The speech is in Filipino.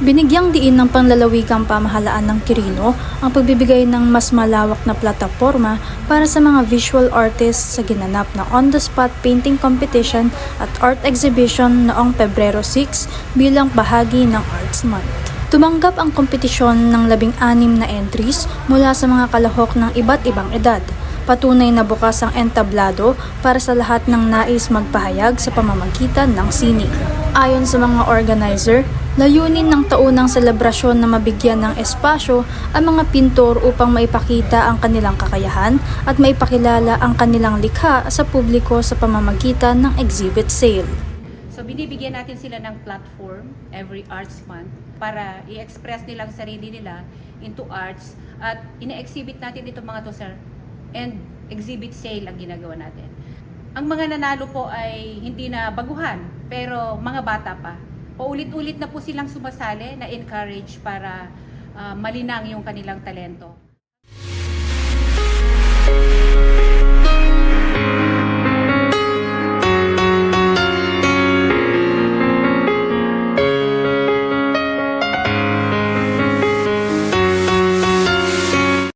Binigyang diin ng panlalawigang pamahalaan ng Quirino ang pagbibigay ng mas malawak na plataporma para sa mga visual artists sa ginanap na on-the-spot painting competition at art exhibition noong Pebrero 6 bilang bahagi ng Arts Month. Tumanggap ang kompetisyon ng 16 na entries mula sa mga kalahok ng iba't ibang edad. Patunay na bukas ang entablado para sa lahat ng nais magpahayag sa pamamagitan ng sining. Ayon sa mga organizer, layunin ng taunang selebrasyon na mabigyan ng espasyo ang mga pintor upang maipakita ang kanilang kakayahan at maipakilala ang kanilang likha sa publiko sa pamamagitan ng exhibit sale. So binibigyan natin sila ng platform every Arts Month para i-express nilang sarili nila into arts at ina-exhibit natin itong mga to, sir. And exhibit sale ang ginagawa natin. Ang mga nanalo po ay hindi na baguhan, pero mga bata pa. Paulit-ulit na po silang sumasali, na-encourage para malinang yung kanilang talento.